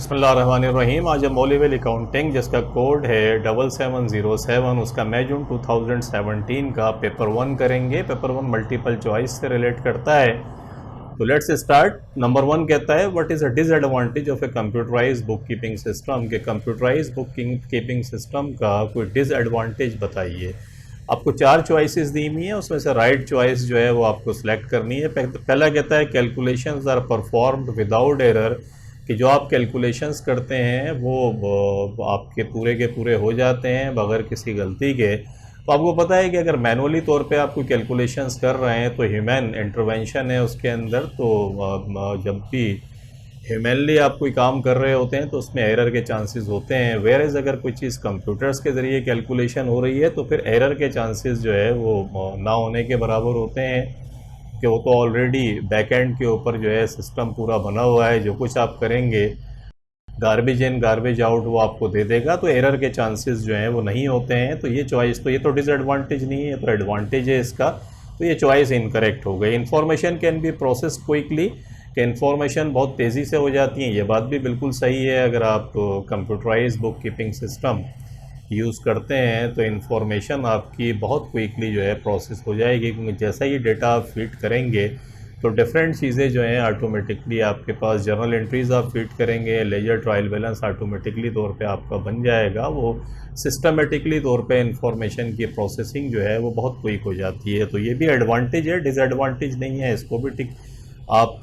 बिस्मिल्लाहिर्रहमानिर्रहीम। आज हम मौलिवेल अकाउंटिंग जिसका कोड है 7707, उसका मई जून 2017 का पेपर 1 करेंगे। पेपर 1 मल्टीपल चॉइस से रिलेट करता है। तो लेट्स स्टार्ट। नंबर 1 कहता है what is a disadvantage of a computerise book keeping system. के कंप्यूटराइज बुक कीपिंग सिस्टम का कोई डिसएडवांटेज बताइए। आपको 4 चॉइसेस दी हुई हैं, उसमें से राइट चॉइस जो है वो आपको सिलेक्ट करनी है। पहला कहता है calculations are performed without error, कि जो आप कैलकुलेशंस करते हैं वो आपके पूरे के पूरे हो जाते हैं बगैर किसी गलती के। तो आपको पता है कि अगर मैनुअली तौर पे आप कोई कैलकुलेशंस कर रहे हैं तो ह्यूमन इंटरवेंशन है उसके अंदर। तो जब भी ह्यूमनली आप कोई काम कर रहे होते हैं तो उसमें एरर के चांसेस होते हैं। वेयर एज अगर कोई चीज़ कंप्यूटर्स के ज़रिए कैलकुलेशन हो रही है तो फिर एरर के चांसेस जो है वो ना होने के बराबर होते हैं, कि वो तो ऑलरेडी बैकएंड के ऊपर जो है सिस्टम पूरा बना हुआ है। जो कुछ आप करेंगे गार्बेज इन गार्बेज आउट वो आपको दे देगा, तो एरर के चांसेस जो हैं वो नहीं होते हैं। तो ये चॉइस, तो ये तो डिसएडवांटेज नहीं है, तो एडवांटेज है इसका। तो ये चॉइस इनकरेक्ट हो गई। Information can be processed quickly, कि इन्फॉर्मेशन बहुत तेज़ी से हो जाती है, ये बात भी बिल्कुल सही है। अगर आप computerise book keeping system use करते हैं तो इन्फॉर्मेशन आपकी बहुत क्विकली जो है प्रोसेस हो जाएगी, क्योंकि जैसा ही डेटा आप फीड करेंगे तो डिफरेंट चीज़ें जो हैं ऑटोमेटिकली आपके पास, जर्नल एंट्रीज़ आप फीड करेंगे, लेजर ट्रायल बैलेंस ऑटोमेटिकली तौर पे आपका बन जाएगा। वो सिस्टमेटिकली तौर पे इंफॉर्मेशन की प्रोसेसिंग जो है वो बहुत क्विक हो जाती है। तो ये भी एडवांटेज है, डिसएडवांटेज नहीं है। इसको भी ठीक आप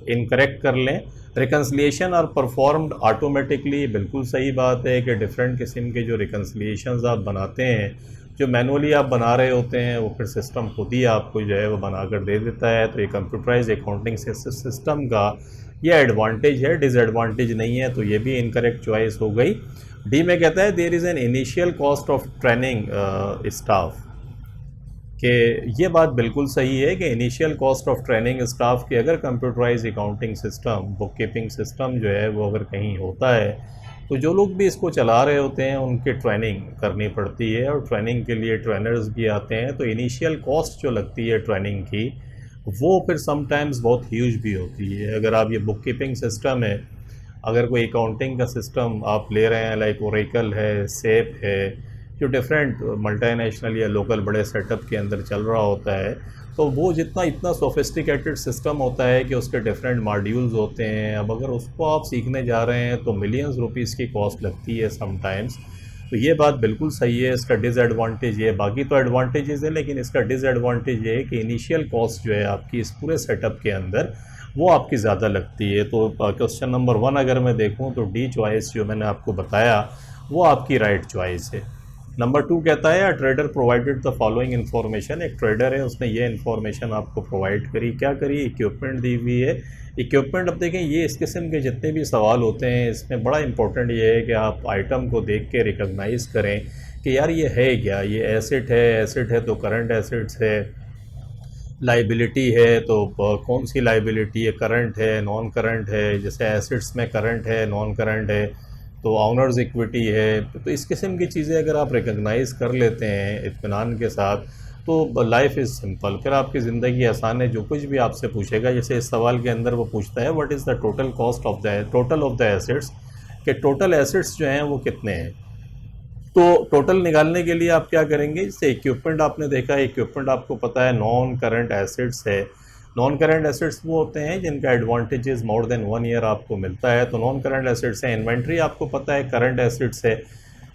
इनकरेक्ट कर लें। रिकन्सलिएशन आर परफॉर्म्ड ऑटोमेटिकली, बिल्कुल सही बात है कि डिफरेंट किस्म के जो रिकन्सलिएशंस आप बनाते हैं, जो मैनुअली आप बना रहे होते हैं, वो फिर सिस्टम खुद ही आपको जो है वो बनाकर दे देता है। तो ये कंप्यूटराइज अकाउंटिंग सिस्टम का ये एडवांटेज है, डिसएडवांटेज नहीं है। तो ये भी इनकरेक्ट चॉइस हो गई। डी में कहता है there is an initial cost of training staff, कि ये बात बिल्कुल सही है कि initial cost of training staff की, अगर computerise accounting system book keeping system जो है वो अगर कहीं होता है तो जो लोग भी इसको चला रहे होते हैं उनकी ट्रेनिंग करनी पड़ती है, और ट्रेनिंग के लिए ट्रेनर्स भी आते हैं। तो इनिशियल कॉस्ट जो लगती है ट्रेनिंग की वो फिर समटाइम्स बहुत ह्यूज भी होती है। अगर आप ये बुक कीपिंग सिस्टम है, अगर कोई अकाउंटिंग का सिस्टम आप ले रहे हैं, लाइक ओरेकल है, सेप है, जो डिफरेंट मल्टीनेशनल या लोकल बड़े सेटअप के अंदर चल रहा होता है, तो वो इतना सोफिस्टिकेटेड सिस्टम होता है कि उसके डिफरेंट मॉड्यूल्स होते हैं। अब अगर उसको आप सीखने जा रहे हैं तो मिलियंस रुपीज़ की कॉस्ट लगती है समटाइम्स। तो ये बात बिल्कुल सही है। इसका डिसएडवांटेज ये, बाकी तो एडवांटेजेस है, लेकिन इसका डिसएडवांटेज ये है कि इनिशियल कॉस्ट जो है आपकी इस पूरे सेटअप के अंदर वो आपकी ज़्यादा लगती है। तो क्वेश्चन नंबर 1 अगर मैं देखूँ तो डी चॉइस जो मैंने आपको बताया वो आपकी राइट चॉइस है। नंबर 2 कहता है trader provided the following information. एक ट्रेडर है, उसने ये इन्फॉर्मेशन आपको प्रोवाइड करी। क्या करी? इक्विपमेंट दी हुई है। इक्विपमेंट, अब देखें ये इस किस्म के जितने भी सवाल होते हैं इसमें बड़ा इंपॉर्टेंट ये है कि आप आइटम को देख के रिकॉग्नाइज़ करें कि यार ये है क्या, ये एसेट है तो करंट एसेट्स है, लाइबिलिटी है तो कौन सी लाइबिलिटी है, करंट है, नॉन करंट है। जैसे एसेट्स में करंट है, नॉन करंट है, तो ऑनर्स इक्विटी है। तो इस किस्म की चीज़ें अगर आप रिकॉग्नाइज़ कर लेते हैं इत्मीनान के साथ तो लाइफ इज़ सिंपल, फिर आपकी ज़िंदगी आसान है। जो कुछ भी आपसे पूछेगा, जैसे इस सवाल के अंदर वो पूछता है what is the total cost of the total of the assets, कि टोटल एसेट्स जो हैं वो कितने हैं। तो टोटल निकालने के लिए आप क्या करेंगे, जैसे इक्विपमेंट आपने देखा है, इक्विपमेंट आपको पता है नॉन करंट एसेट्स है। नॉन करंट एसेट्स वो होते हैं जिनका एडवांटेजेस मोर देन 1 ईयर आपको मिलता है, तो नॉन करंट एसेट्स है। इन्वेंट्री आपको पता है करंट एसेट्स है।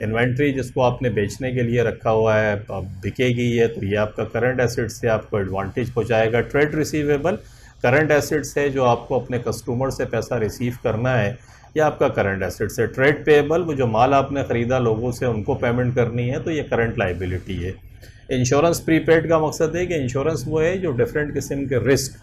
इन्वेंट्री जिसको आपने बेचने के लिए रखा हुआ है, बिकेगी है, तो ये आपका करंट एसेट्स से आपको एडवांटेज पहुँचाएगा। ट्रेड रिसीवेबल करंट एसेट्स है, जो आपको अपने कस्टमर से पैसा रिसीव करना है, या आपका करंट एसेट्स है। ट्रेड पेएबल, वो जो माल आपने ख़रीदा लोगों से उनको पेमेंट करनी है, तो ये करंट लाइबिलिटी है। इंश्योरेंस प्रीपेड का मकसद है कि इंश्योरेंस वो है जो डिफरेंट किस्म के रिस्क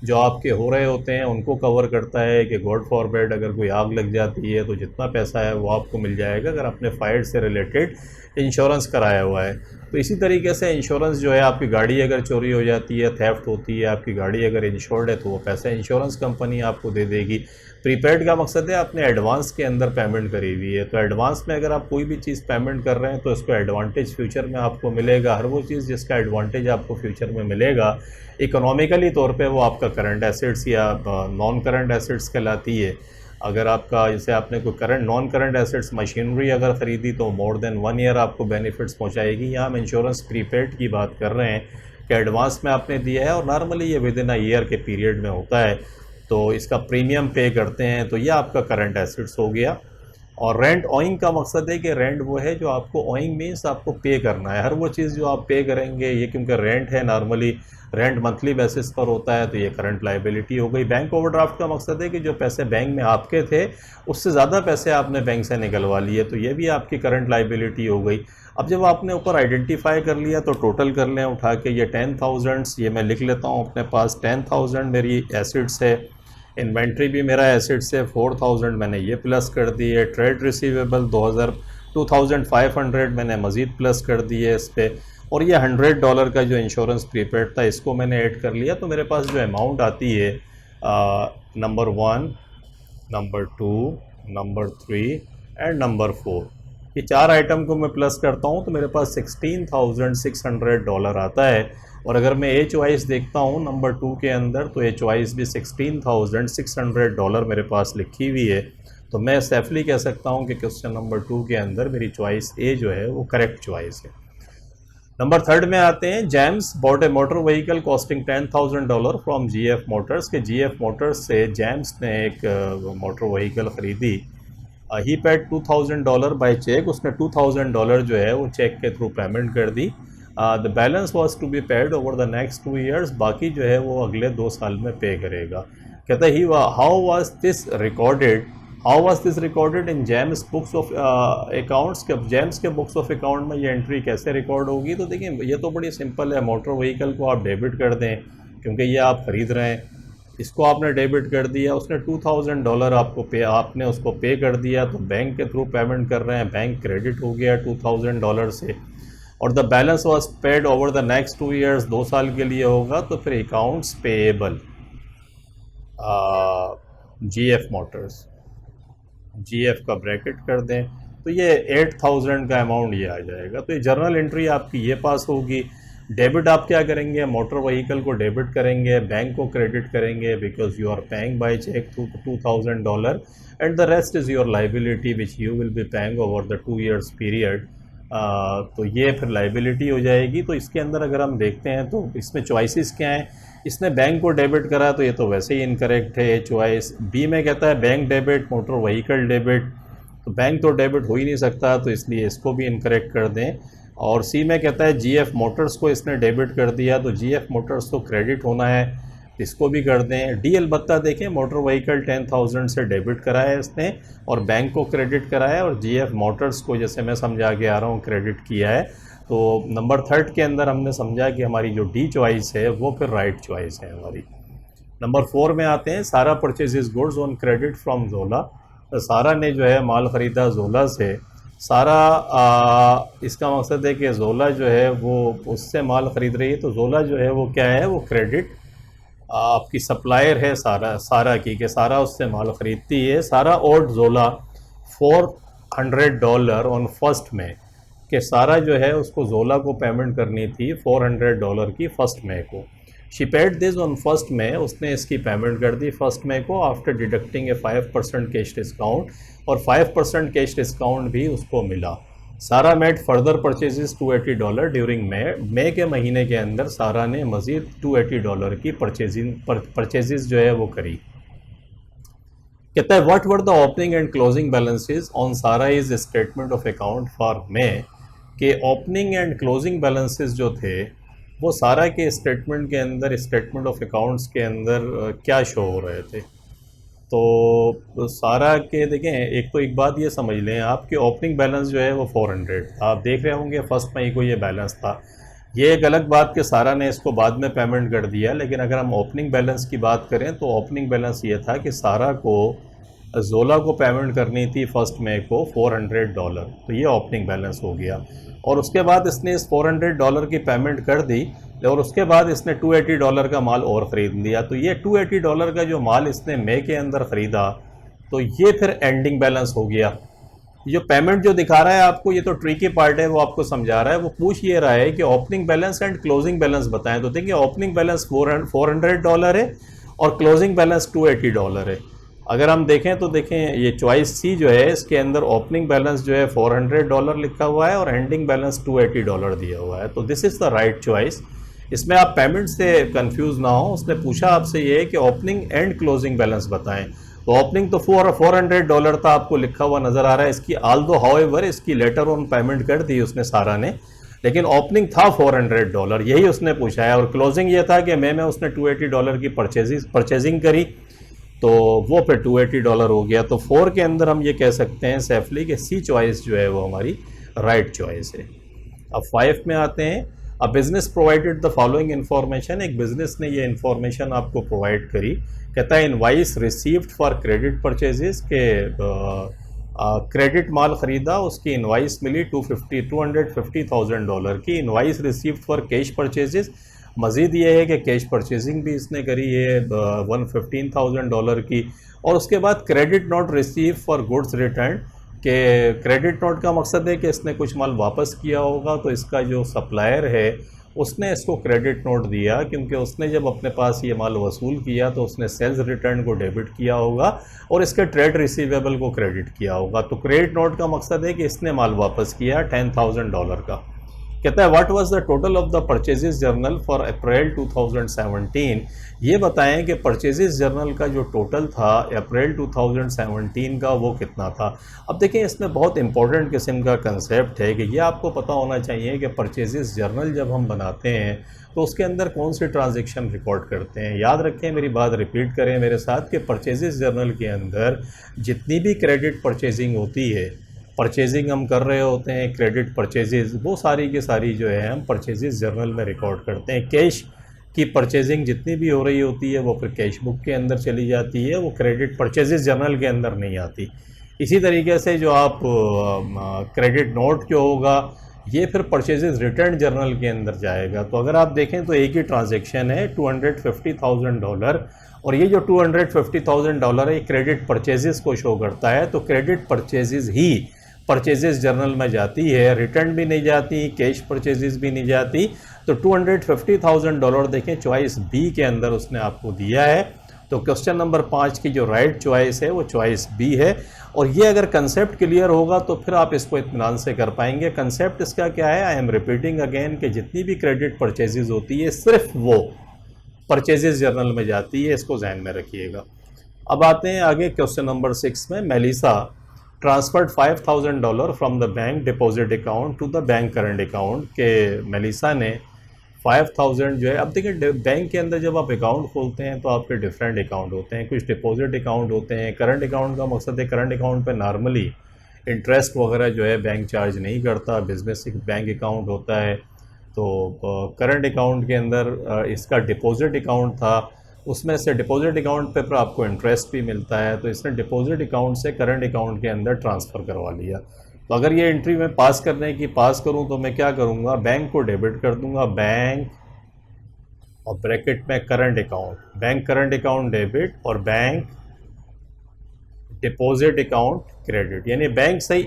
जो आपके हो रहे होते हैं उनको कवर करता है, कि गॉड फॉरबिड अगर कोई आग लग जाती है तो जितना पैसा है वो आपको मिल जाएगा अगर आपने फायर से रिलेटेड इंश्योरेंस कराया हुआ है। तो इसी तरीके से इंश्योरेंस जो है, आपकी गाड़ी अगर चोरी हो जाती है, थेफ्ट होती है, आपकी गाड़ी अगर इंश्योर्ड है तो वो पैसा इंश्योरेंस कंपनी आपको दे देगी। प्रीपेड का मकसद है आपने एडवांस के अंदर पेमेंट करी हुई है, तो एडवांस में अगर आप कोई भी चीज़ पेमेंट कर रहे हैं तो इसको एडवांटेज फ्यूचर में आपको मिलेगा। हर वो चीज़ जिसका एडवांटेज आपको फ्यूचर में मिलेगा इकोनॉमिकली तौर पे, वो आपका करंट एसेट्स या नॉन करंट एसेट्स कहलाती है। अगर आपका जैसे आपने कोई current non current assets machinery अगर ख़रीदी तो मोर देन 1 ईयर आपको बेनिफिट्स पहुंचाएगी। यहाँ हम इंश्योरेंस प्रीपेड की बात कर रहे हैं कि एडवांस में आपने दिया है और नॉर्मली ये विद इन अ ईयर के पीरियड में होता है, तो इसका प्रीमियम पे करते हैं, तो ये आपका करंट एसेट्स हो गया। और रेंट ओइंग का मकसद है कि रेंट वो है जो आपको, ओइंग मीन्स आपको पे करना है, हर वो चीज़ जो आप पे करेंगे, ये क्योंकि रेंट है, नॉर्मली रेंट मंथली बेसिस पर होता है, तो ये करंट लाइबिलिटी हो गई। बैंक ओवरड्राफ्ट का मकसद है कि जो पैसे बैंक में आपके थे उससे ज़्यादा पैसे आपने बैंक से निकलवा लिए, तो ये भी आपकी करंट लाइबिलिटी हो गई। अब जब आपने ऊपर आइडेंटिफाई कर लिया तो टोटल कर लें उठा के, ये 10,000 ये मैं लिख लेता हूँ अपने पास, 10,000 मेरी एसिड्स है, इन्वेंट्री भी मेरा एसिड्स है, 4,000 मैंने ये प्लस कर दी है, ट्रेड रिसीवेबल 2,500 मैंने मज़ीद प्लस कर दी है इस पर, और ये $100 का जो इंश्योरेंस प्रीपेड था इसको मैंने ऐड कर लिया, तो मेरे पास जो अमाउंट आती है number 1, number 2, number 3 and number 4, ये 4 आइटम को मैं प्लस करता हूँ तो मेरे पास $16,600 आता है। और अगर मैं एच वाइज देखता हूँ नंबर 2 के अंदर, तो एच वाइज भी $16,600 मेरे पास लिखी हुई है, तो मैं सेफली कह सकता हूँ कि क्वेश्चन नंबर 2 के अंदर मेरी चॉइस ए जो है वो करेक्ट चॉइस है। नंबर 3 में आते हैं, James bot A motor vehicle costing $10,000 from GF Motors, के जीएफ मोटर्स से जेम्स ने एक मोटर व्हीकल ख़रीदी। ही पेड $2,000 बाय चेक, उसने $2,000 जो है वो चेक के थ्रू पेमेंट कर दी। The balance was to be paid over the next 2 years, बाकी जो है वो अगले 2 साल में पे करेगा। कहता ही how was this recorded in James books of accounts, के जेम्स के बुक्स ऑफ अकाउंट में ये एंट्री कैसे रिकॉर्ड होगी? तो देखिए ये तो बड़ी सिंपल है, मोटर व्हीकल को आप डेबिट कर दें क्योंकि ये आप ख़रीद रहे हैं, इसको आपने डेबिट कर दिया, उसने $2,000 आपको आपने उसको पे कर दिया, तो बैंक के थ्रू पेमेंट कर रहे हैं, बैंक क्रेडिट हो गया $2,000 से, और the balance was paid over the next 2 years, 2 साल के लिए होगा, तो फिर accounts payable GF Motors, GF का ब्रैकेट कर दें तो ये 8,000 का अमाउंट ये आ जाएगा। तो ये जर्नल एंट्री आपकी ये पास होगी। डेबिट आप क्या करेंगे, मोटर व्हीकल को डेबिट करेंगे, बैंक को क्रेडिट करेंगे because you are paying by cheque $2,000 and the rest is your liability which you will be paying over the 2 years period. तो ये फिर लाइबिलिटी हो जाएगी। तो इसके अंदर अगर हम देखते हैं तो इसमें चॉइसेस क्या हैं, इसने बैंक को डेबिट करा तो ये तो वैसे ही इनकरेक्ट है ये चॉइस। बी में कहता है bank debit, motor vehicle debit, तो बैंक तो डेबिट हो ही नहीं सकता, तो इसलिए इसको भी इनकरेक्ट कर दें। और सी में कहता है जीएफ मोटर्स को इसने डेबिट कर दिया, तो जीएफ मोटर्स तो क्रेडिट होना है, इसको भी कर दें। डी अलबत्ता देखें, मोटर व्हीकल 10,000 से डेबिट कराया है इसने और बैंक को क्रेडिट कराया है, और जीएफ मोटर्स को जैसे मैं समझा के आ रहा हूँ क्रेडिट किया है। तो नंबर 3 के अंदर हमने समझा कि हमारी जो डी चॉइस है वो फिर राइट चॉइस है हमारी। नंबर 4 में आते हैं, सारा purchases goods on credit from जोला, तो सारा ने जो है माल ख़रीदा जोला से। सारा इसका मकसद है कि जोला जो है वो उससे माल ख़रीद रही है, तो जोला जो है वो क्या है, वो क्रेडिट आपकी सप्लायर है सारा की, कि सारा उससे माल ख़रीदती है। सारा और जोला $400 ऑन फर्स्ट में, कि सारा जो है उसको जोला को पेमेंट करनी थी $400 की फर्स्ट में को। She paid this on first में, उसने इसकी पेमेंट कर दी फर्स्ट में को आफ्टर डिडक्टिंग ए 5% कैश डिस्काउंट, और 5% कैश डिस्काउंट भी उसको मिला। सारा मेड फर्दर परचेजेस $280 ड्यूरिंग मई के महीने के अंदर सारा ने मज़ीद $280 की परचेजेस जो है वो करी। कहता है what were the opening and closing balances on Sara is statement of account for May, के ओपनिंग एंड क्लोजिंग बैलेंसेस जो थे वो सारा के स्टेटमेंट के अंदर, स्टेटमेंट ऑफ अकाउंट्स के अंदर क्या शो हो रहे थे। तो सारा के देखें, एक तो एक बात ये समझ लें, आपके ओपनिंग बैलेंस जो है वो 400 था, आप देख रहे होंगे फर्स्ट मई को ये बैलेंस था। ये एक अलग बात कि सारा ने इसको बाद में पेमेंट कर दिया, लेकिन अगर हम ओपनिंग बैलेंस की बात करें तो ओपनिंग बैलेंस ये था कि सारा को जोला को पेमेंट करनी थी फर्स्ट मई को $400, तो ये ओपनिंग बैलेंस हो गया। और उसके बाद इसने इस $400 की पेमेंट कर दी और उसके बाद इसने $280 का माल और ख़रीद लिया, तो ये $280 का जो माल इसने मई के अंदर ख़रीदा, तो ये फिर एंडिंग बैलेंस हो गया। जो पेमेंट जो दिखा रहा है आपको, ये तो ट्रिकी पार्ट है, वो आपको समझा रहा है। वो पूछ ये रहा है कि opening balance and closing balance बताएं, तो देखिए ओपनिंग बैलेंस $400 है और क्लोजिंग बैलेंस $280 है। अगर हम देखें तो देखें ये चॉइस सी जो है इसके अंदर ओपनिंग बैलेंस जो है $400 लिखा हुआ है और एंडिंग बैलेंस $280 दिया हुआ है, तो this is the right choice. इसमें आप पेमेंट से कंफ्यूज ना हो। उसने पूछा आपसे ये कि ओपनिंग एंड क्लोजिंग बैलेंस बताएं, तो ओपनिंग तो $400 था आपको लिखा हुआ नज़र आ रहा है इसकी, आल्दो हाउएवर इसकी लेटर ऑन पेमेंट कर दी उसने सारा ने, लेकिन ओपनिंग था $400, यही उसने पूछा है। और क्लोजिंग ये था कि मैं उसने $280 की परचेजिंग करी, तो वो फिर $280 हो गया। तो 4 के अंदर हम ये कह सकते हैं सेफली कि सी चॉइस जो है वो हमारी राइट चॉइस है। अब 5 में आते हैं। A business provided the following information, एक बिजनेस ने ये इन्फॉर्मेशन आपको प्रोवाइड करी, कहता है invoice received for credit purchases के क्रेडिट माल ख़रीदा, उसकी इनवाइस मिली $250,000 की। Invoice received for cash purchases, मज़ीद ये है कि कैश परचेजिंग भी इसने करी है $115,000 की। और उसके बाद credit note receive for goods return, के क्रेडिट नोट का मकसद है कि इसने कुछ माल वापस किया होगा, तो इसका जो सप्लायर है उसने इसको क्रेडिट नोट दिया, क्योंकि उसने जब अपने पास ये माल वसूल किया तो उसने सेल्स रिटर्न को डेबिट किया होगा और इसके ट्रेड रिसीवेबल को क्रेडिट किया होगा। तो क्रेडिट नोट का मकसद है कि इसने माल वापस किया $10,000 का। कहता है what was the total of the purchases journal for अप्रैल 2017, ये बताएं कि परचेजेस जर्नल का जो टोटल था अप्रैल 2017 का वो कितना था। अब देखें इसमें बहुत इंपॉर्टेंट किस्म का कंसेप्ट है कि ये आपको पता होना चाहिए कि परचेजेस जर्नल जब हम बनाते हैं तो उसके अंदर कौन सी ट्रांजैक्शन रिकॉर्ड करते हैं। याद रखें, मेरी बात रिपीट करें मेरे साथ, कि परचेजेस जर्नल के अंदर जितनी भी क्रेडिट परचेजिंग होती है, परचेजिंग हम कर रहे होते हैं क्रेडिट परचेजेस, वो सारी की सारी जो है हम परचेजेस जर्नल में रिकॉर्ड करते हैं। कैश की परचेजिंग जितनी भी हो रही होती है वो फिर कैश बुक के अंदर चली जाती है, वो क्रेडिट परचेजेस जर्नल के अंदर नहीं आती। इसी तरीके से जो आप क्रेडिट नोट जो होगा ये फिर परचेजेस रिटर्न जर्नल के अंदर जाएगा। तो अगर आप देखें तो एक ही ट्रांजैक्शन है $250,000, और ये जो $250,000 है क्रेडिट परचेजेस को शो करता है, तो क्रेडिट परचेजेस ही परचेजेस जर्नल में जाती है, रिटर्न भी नहीं जाती, कैश परचेजेस भी नहीं जाती। तो $250,000 देखें चॉइस बी के अंदर उसने आपको दिया है। तो क्वेश्चन नंबर 5 की जो राइट चॉइस है वो चॉइस बी है। और ये अगर कंसेप्ट क्लियर होगा तो फिर आप इसको इत्मीनान से कर पाएंगे। कंसेप्ट इसका क्या है, आई एम रिपीटिंग अगेन, कि जितनी भी क्रेडिट परचेजेस होती है सिर्फ वो परचेजेस जर्नल में जाती है, इसको ध्यान में रखिएगा। अब आते हैं आगे क्वेश्चन नंबर 6 में। Melissa transferred $5,000 from the bank deposit account to the bank current account, के मेलिसा ने 5,000 जो है, अब देखिए बैंक के अंदर जब आप अकाउंट खोलते हैं तो आपके डिफरेंट अकाउंट होते हैं, कुछ डिपॉजिट अकाउंट होते हैं। करंट अकाउंट का मकसद है करंट अकाउंट पे नॉर्मली इंटरेस्ट वगैरह जो है बैंक चार्ज नहीं करता, बिजनेस बैंक अकाउंट होता है। तो करंट अकाउंट के अंदर इसका डिपॉजिट अकाउंट था, उसमें से डिपॉजिट अकाउंट पे पर आपको इंटरेस्ट भी मिलता है, तो इसने डिपॉजिट अकाउंट से करंट अकाउंट के अंदर ट्रांसफ़र करवा लिया। तो अगर ये एंट्री में पास करूं तो मैं क्या करूंगा, बैंक को डेबिट कर दूंगा, बैंक और ब्रैकेट में current account, bank current account debit और बैंक डिपॉजिट अकाउंट क्रेडिट, यानी बैंक सही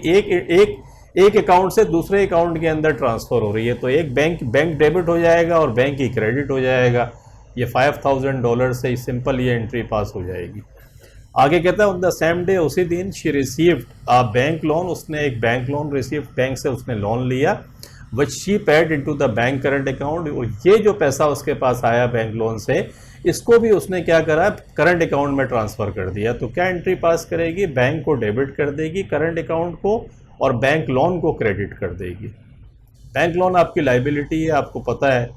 एक अकाउंट से दूसरे अकाउंट के अंदर ट्रांसफ़र हो रही है, तो एक बैंक डेबिट हो जाएगा और बैंक ही क्रेडिट हो जाएगा। ये $5,000 से सिंपल ये एंट्री पास हो जाएगी। आगे कहता है ऑन द सेम डे, उसी दिन she received a bank loan, उसने एक बैंक लोन रिसीव, बैंक से उसने लोन लिया, which she paid into the bank current account, और ये जो पैसा उसके पास आया बैंक लोन से, इसको भी उसने क्या करा, करंट अकाउंट में ट्रांसफ़र कर दिया। तो क्या एंट्री पास करेगी, बैंक को डेबिट कर देगी करंट अकाउंट को और बैंक लोन को क्रेडिट कर देगी। बैंक लोन आपकी लाइबिलिटी है, आपको पता है,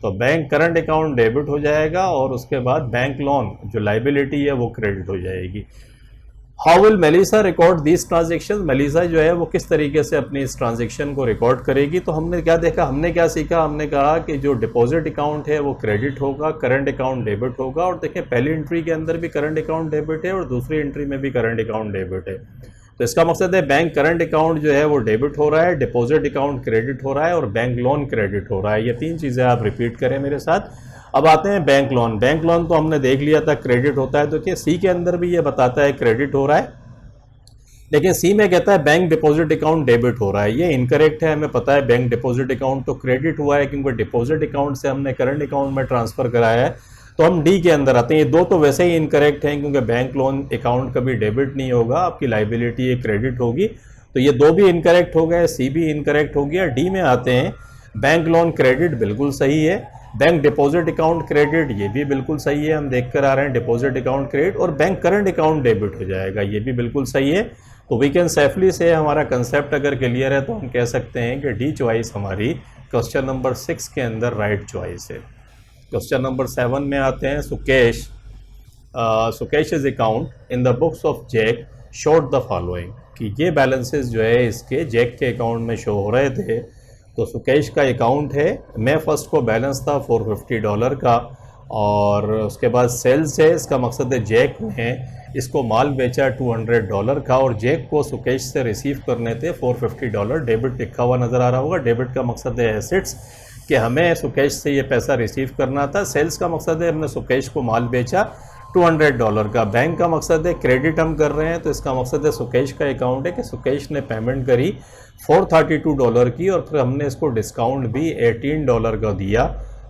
तो बैंक करंट अकाउंट डेबिट हो जाएगा और उसके बाद बैंक लोन जो लाइबिलिटी है वो क्रेडिट हो जाएगी। How will Melissa record this transaction, Melissa जो है वो किस तरीके से अपनी इस ट्रांजेक्शन को रिकॉर्ड करेगी। तो हमने क्या देखा, हमने क्या सीखा, हमने कहा कि जो डिपॉजिट अकाउंट है वो क्रेडिट होगा, करंट अकाउंट डेबिट होगा। और देखें पहली एंट्री के अंदर भी करंट अकाउंट डेबिट है और दूसरी एंट्री में भी करंट अकाउंट डेबिट है। तो इसका मकसद है बैंक करंट अकाउंट जो है वो डेबिट हो रहा है, डिपॉजिट अकाउंट क्रेडिट हो रहा है और बैंक लोन क्रेडिट हो रहा है। ये तीन चीज़ें आप रिपीट करें मेरे साथ। अब आते हैं बैंक लोन। बैंक लोन तो हमने देख लिया था क्रेडिट होता है, तो क्या सी के अंदर भी ये बताता है क्रेडिट हो रहा है, लेकिन सी में कहता है बैंक डिपॉजिट अकाउंट डेबिट हो रहा है। ये इनकरेक्ट है, हमें पता है बैंक डिपॉजिट अकाउंट तो क्रेडिट हुआ है क्योंकि डिपॉजिट अकाउंट से हमने करंट अकाउंट में ट्रांसफ़र कराया है। तो हम डी के अंदर आते हैं। ये दो तो वैसे ही इनकरेक्ट हैं क्योंकि बैंक लोन अकाउंट कभी डेबिट नहीं होगा, आपकी लाइबिलिटी एक क्रेडिट होगी, तो ये दो भी इनकरेक्ट हो गए, सी भी इनकरेक्ट हो गया। डी में आते हैं, बैंक लोन क्रेडिट बिल्कुल सही है, बैंक डिपॉजिट अकाउंट क्रेडिट ये भी बिल्कुल सही है, हम देख कर आ रहे हैं डिपॉजिट अकाउंट क्रेडिट, और बैंक करंट अकाउंट डेबिट हो जाएगा, ये भी बिल्कुल सही है। तो वी कैन सेफली से हमारा कंसेप्ट अगर क्लियर है तो हम कह सकते हैं कि डी चॉइस हमारी क्वेश्चन नंबर 6 के अंदर राइट चॉइस है। क्वेश्चन नंबर 7 में आते हैं, Sukesh is account in the books of Jack showed the following, कि ये बैलेंसेस जो है इसके जैक के अकाउंट में शो हो रहे थे। तो सुकेश का अकाउंट है, मई 1 को बैलेंस था $450 का, और उसके बाद सेल्स है, इसका मकसद है जैक ने इसको माल बेचा $200 का, और जैक को सुकेश से रिसीव करने थे $450। डेबिट लिखा हुआ नज़र आ रहा होगा, डेबिट का मकसद है एसेट्स, कि हमें सुकेश से ये पैसा रिसीव करना था। सेल्स का मकसद है हमने सुकेश को माल बेचा $200 का। बैंक का मकसद है क्रेडिट हम कर रहे हैं, तो इसका मकसद है सुकेश का अकाउंट है कि सुकेश ने पेमेंट करी $432 की, और फिर हमने इसको डिस्काउंट भी $18 का दिया।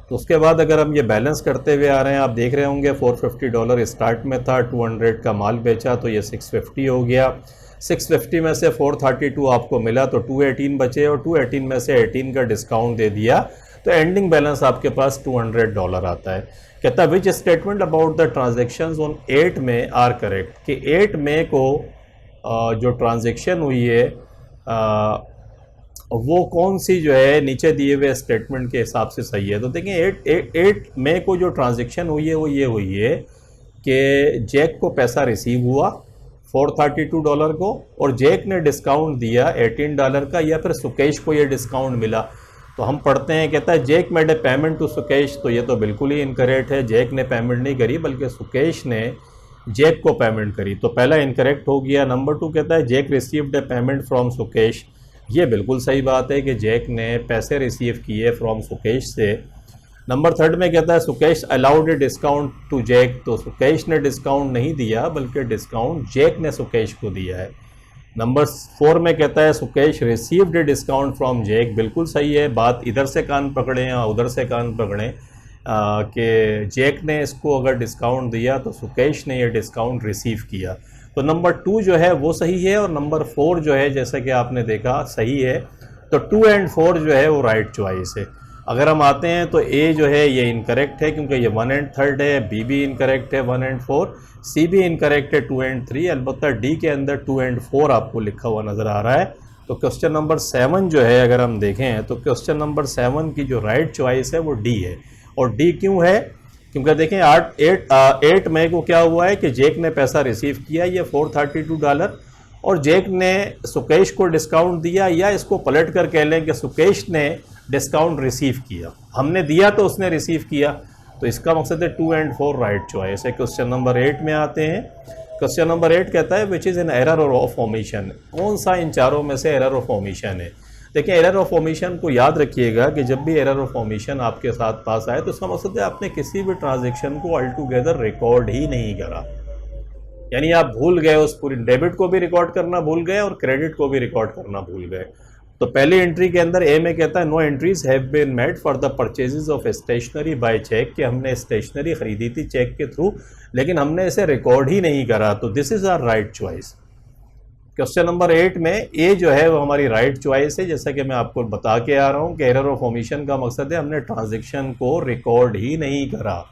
तो उसके बाद अगर हम ये बैलेंस करते हुए आ रहे हैं, आप देख रहे होंगे $450 स्टार्ट में था, 200 का माल बेचा तो ये 650 हो गया। 650 में से 432 आपको मिला तो 218 बचे, और 218 में से 18 का डिस्काउंट दे दिया, तो एंडिंग बैलेंस आपके पास $200 आता है। कहता है which statement about the transactions on 8 May are correct, कि 8 मई को जो ट्रांजेक्शन हुई है वो कौन सी जो है नीचे दिए हुए स्टेटमेंट के हिसाब से सही है। तो देखिए 8 मई को जो ट्रांजेक्शन हुई है वो ये हुई है कि जैक को पैसा रिसीव हुआ $432 को, और जैक ने डिस्काउंट दिया $18 का, या फिर सुकेश को ये डिस्काउंट मिला। तो हम पढ़ते हैं, कहता है Jack made a payment to Sukesh, तो ये तो बिल्कुल ही इनकरेक्ट है, जैक ने पेमेंट नहीं करी बल्कि सुकेश ने जैक को पेमेंट करी, तो पहला इनकरेक्ट हो गया। नंबर 2 कहता है Jack received a payment from Sukesh, ये बिल्कुल सही बात है कि जैक ने पैसे रिसीव किए फ्रॉम सुकेश से। नंबर 3 में कहता है Sukesh allowed a discount to Jack, तो सुकेश ने डिस्काउंट नहीं दिया बल्कि डिस्काउंट जैक ने सुकेश को दिया है। नंबर 4 में कहता है Sukesh received a discount from Jack, बिल्कुल सही है, बात इधर से कान पकड़े या उधर से कान पकड़ें कि जैक ने इसको अगर डिस्काउंट दिया तो सुकेश ने ये डिस्काउंट रिसीव किया। तो नंबर 2 जो है वो सही है, और नंबर 4 जो है जैसा कि आपने देखा सही है, तो 2 एंड 4 जो है वो राइट चॉइस है। अगर हम आते हैं तो ए जो है ये इनकरेक्ट है क्योंकि ये 1 एंड 3 है, बी भी इनकरेक्ट है 1 एंड 4, सी भी इनकरेक्ट है 2 एंड 3, अलबत्ता डी के अंदर 2 एंड 4 आपको लिखा हुआ नज़र आ रहा है। तो क्वेश्चन नंबर 7 जो है अगर हम देखें तो क्वेश्चन नंबर 7 की जो राइट चॉइस है वो डी है। और डी क्यों है? क्योंकि देखें 8 मई को क्या हुआ है कि जैक ने पैसा रिसीव किया ये $432, और जैक ने सुकेश को डिस्काउंट दिया, या इसको पलट कर कह लें कि सुकेश ने डिस्काउंट रिसीव किया, हमने दिया तो उसने रिसीव किया, तो इसका मकसद है 2 एंड 4 राइट चॉइस है। क्वेश्चन नंबर 8 में आते हैं। क्वेश्चन नंबर 8 कहता है which is an error of omission, कौन सा इन चारों में से एरर ऑफ ओमिशन है। देखिए एरर ऑफ ओमिशन को याद रखिएगा कि जब भी एरर ऑफ ओमिशन आपके साथ पास आए तो इसका मकसद है आपने किसी भी ट्रांजेक्शन को ऑल टुगेदर रिकॉर्ड ही नहीं करा, यानी आप भूल गए, उस पूरी डेबिट को भी रिकॉर्ड करना भूल गए और क्रेडिट को भी रिकॉर्ड करना भूल गए। तो पहली एंट्री के अंदर ए में कहता है no entries have been made for the purchases of stationery by cheque, कि हमने स्टेशनरी खरीदी थी चेक के थ्रू लेकिन हमने इसे रिकॉर्ड ही नहीं करा, तो this is our right choice. Question number 8 में ए जो है वो हमारी राइट चॉइस है, जैसा कि मैं आपको बता के आ रहा हूँ कि एरर ऑफ ओमिशन का मकसद है हमने ट्रांजेक्शन को रिकॉर्ड ही नहीं करा।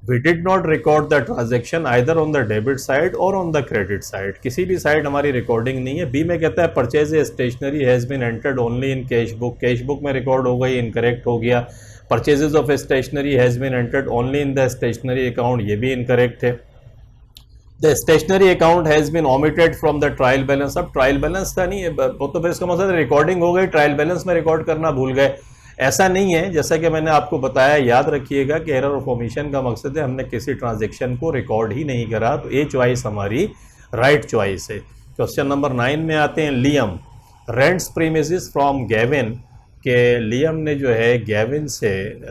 We did not record the transaction either on the debit side or on the credit side, किसी भी साइड हमारी रिकॉर्डिंग नहीं है। बी में कहता है purchase stationery has been entered only in cash book, cash book में रिकॉर्ड हो गई, इनकरेक्ट हो गया। Purchases of stationery has been entered only in the stationery account, ये भी इनकरेक्ट है। The stationery account has been omitted from the trial balance, अब trial balance था नहीं, वो तो फिर इसका मतलब रिकॉर्डिंग हो गई, ट्रायल बैलेंस में रिकॉर्ड करना भूल गए, ऐसा नहीं है। जैसा कि मैंने आपको बताया, याद रखिएगा कि एरर ऑफ ओमिशन का मकसद है हमने किसी ट्रांजेक्शन को रिकॉर्ड ही नहीं करा, तो ए चॉइस हमारी राइट चॉइस है। क्वेश्चन नंबर 9 में आते हैं। Liam rents premises from Gavin, के लियम ने जो है गैविन से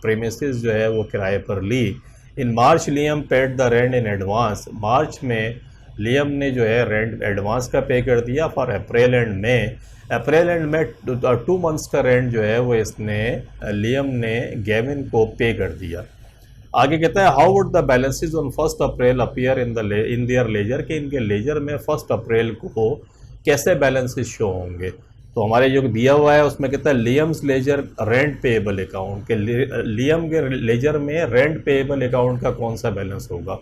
प्रीमिसेस जो है वो किराए पर ली। In March Liam paid the rent in advance, March में लियम ने जो है रेंट एडवांस का पे कर दिया for April and May. April and May 2 months का रेंट जो है वो इसने लियम ने गेविन को पे कर दिया। आगे कहता है how would the balances on 1 April appear in their ledger, कि इनके लेजर में 1 अप्रैल को कैसे बैलेंसेज शो होंगे। तो हमारे जो दिया हुआ है उसमें कहता है Liam's ledger rent payable account के, लियम के लेजर में रेंट पेएबल अकाउंट का कौन सा बैलेंस होगा।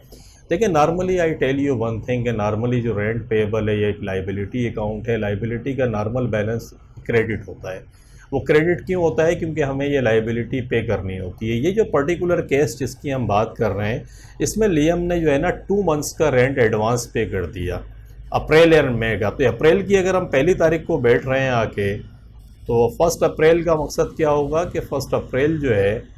देखिए normally I tell you one thing कि नॉर्मली जो रेंट पेएबल है ये एक लाइबिलिटी अकाउंट है। लाइबिलिटी का नॉर्मल बैलेंस क्रेडिट होता है। वो क्रेडिट क्यों होता है, क्योंकि हमें ये लाइबिलिटी पे करनी होती है। ये जो पर्टिकुलर केस जिसकी हम बात कर रहे हैं इसमें लियम ने जो है ना 2 मंथ्स का रेंट एडवांस पे कर दिया अप्रैल एंड मई का। तो अप्रैल की अगर हम पहली तारीख को बैठ रहे हैं आके, तो 1 अप्रैल का मकसद क्या होगा कि 1 अप्रैल जो है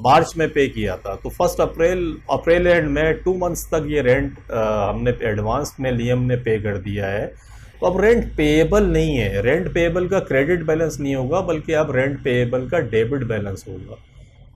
मार्च में पे किया था। तो 1 अप्रैल एंड मई 2 मंथ्स तक ये रेंट हमने एडवांस में लियम ने पे कर दिया है। तो अब रेंट पेएबल नहीं है, रेंट पेएबल का क्रेडिट बैलेंस नहीं होगा बल्कि अब रेंट पेएबल का डेबिट बैलेंस होगा।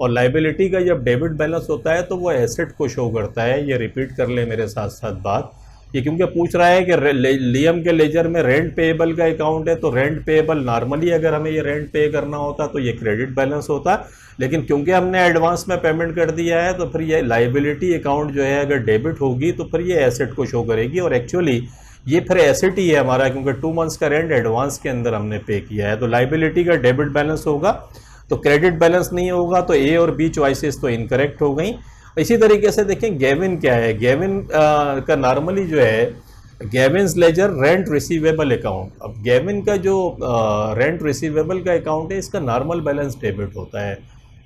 और लाइबिलिटी का जब डेबिट बैलेंस होता है तो वो एसेट को शो करता है। ये रिपीट कर ले मेरे साथ साथ बात, ये क्योंकि पूछ रहा है कि लियम के लेजर में रेंट पेएबल का अकाउंट है, तो रेंट पेएबल नॉर्मली अगर हमें ये रेंट पे करना होता तो ये क्रेडिट बैलेंस होता, लेकिन क्योंकि हमने एडवांस में पेमेंट कर दिया है तो फिर ये लाइबिलिटी अकाउंट जो है अगर डेबिट होगी तो फिर ये एसेट को शो करेगी। और एक्चुअली ये फिर एसेट ही है हमारा, क्योंकि 2 मंथ्स का रेंट एडवांस के अंदर हमने पे किया है। तो लाइबिलिटी का डेबिट बैलेंस होगा, तो क्रेडिट बैलेंस नहीं होगा। तो ए और बी चॉइसेस तो इनकरेक्ट हो गई। इसी तरीके से देखें गेविन क्या है। गेविन का नॉर्मली जो है गेविन्स लेजर रेंट रिसीवेबल अकाउंट। अब गेविन का जो रेंट रिसीवेबल का अकाउंट है इसका नॉर्मल बैलेंस डेबिट होता है,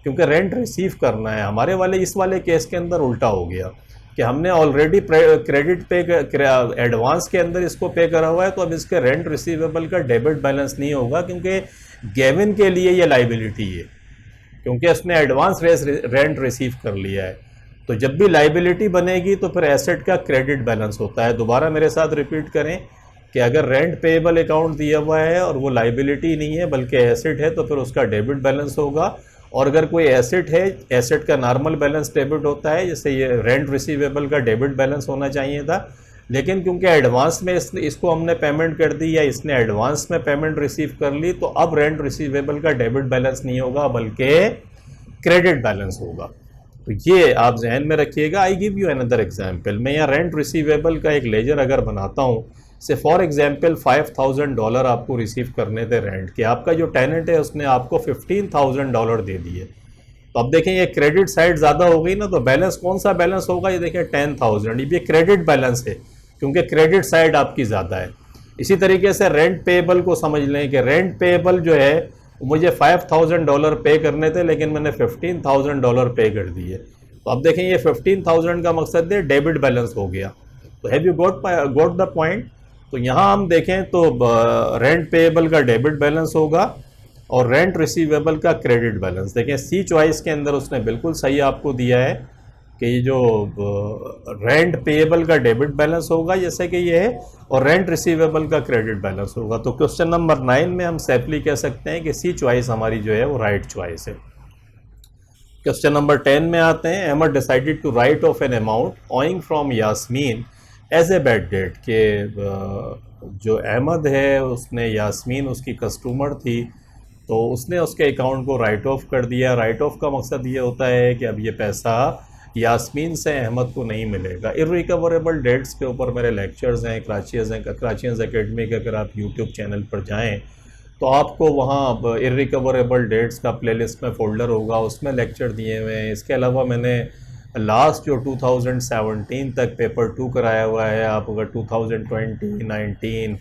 क्योंकि रेंट रिसीव करना है। हमारे वाले इस वाले केस के अंदर उल्टा हो गया कि हमने ऑलरेडी क्रेडिट पे एडवांस के अंदर इसको पे करा हुआ है, तो अब इसके रेंट रिसीवेबल का डेबिट बैलेंस नहीं होगा, क्योंकि गेविन के लिए ये लाइबिलिटी है, क्योंकि उसने एडवांस रेंट रिसीव कर लिया है। तो जब भी लाइबिलिटी बनेगी तो फिर एसेट का क्रेडिट बैलेंस होता है। दोबारा मेरे साथ रिपीट करें कि अगर रेंट पेएबल अकाउंट दिया हुआ है और वो लाइबिलिटी नहीं है बल्कि एसेट है, तो फिर उसका डेबिट बैलेंस होगा। और अगर कोई एसेट है, एसेट का नॉर्मल बैलेंस डेबिट होता है, जैसे ये रेंट रिसीवेबल का डेबिट बैलेंस होना चाहिए था, लेकिन क्योंकि एडवांस में इसको हमने पेमेंट कर दी या इसने एडवांस में पेमेंट रिसीव कर ली, तो अब रेंट रिसीवेबल का डेबिट बैलेंस नहीं होगा बल्कि क्रेडिट बैलेंस होगा। तो ये आप जहन में रखिएगा। I give you another example. मैं यहाँ रेंट रिसीवेबल का एक लेजर अगर बनाता हूँ, से फॉर एग्जाम्पल $5,000 आपको रिसीव करने थे रेंट के। आपका जो टेनेंट है उसने आपको $15,000 दे दिए। तो अब देखें ये क्रेडिट साइड ज़्यादा हो गई ना, तो बैलेंस कौन सा बैलेंस होगा, ये देखें 10,000, ये क्रेडिट बैलेंस है क्योंकि क्रेडिट साइड आपकी ज़्यादा है। इसी तरीके से रेंट पेएबल को समझ लें कि रेंट पेएबल जो है मुझे $5,000 पे करने थे, लेकिन मैंने $15,000 पे कर दिए। तो अब देखें ये 15,000 का मकसद है डेबिट बैलेंस हो गया। तो have you got the point. तो यहाँ हम देखें तो रेंट पेएबल का डेबिट बैलेंस होगा और रेंट रिसीवेबल का क्रेडिट बैलेंस। देखें सी चॉइस के अंदर उसने बिल्कुल सही आपको दिया है कि ये जो रेंट पेएबल का डेबिट बैलेंस होगा जैसे कि ये है, और रेंट रिसीवेबल का क्रेडिट बैलेंस होगा। तो क्वेश्चन नंबर 9 में हम सेफली कह सकते हैं कि सी चॉइस हमारी जो है वो राइट चॉइस है। क्वेश्चन नंबर 10 में आते हैं। Ahmed decided to write off an amount owing from Yasmin as a bad debt. के जो अहमद है उसने, यास्मीन उसकी कस्टमर थी, तो उसने उसके अकाउंट को राइट ऑफ कर दिया। राइट ऑफ का मकसद ये होता है कि अब ये पैसा यास्मीन से अहमद को नहीं मिलेगा। इररिकवरेबल डेट्स के ऊपर मेरे लेक्चर्स हैं, कराचियंस एकेडमी के अगर आप यूट्यूब चैनल पर जाएं तो आपको वहाँ इररिकवरेबल डेट्स का प्लेलिस्ट में फ़ोल्डर होगा, उसमें लेक्चर दिए हुए हैं। इसके अलावा मैंने लास्ट जो 2017 तक पेपर 2 कराया हुआ है। आप अगर 2020, 19,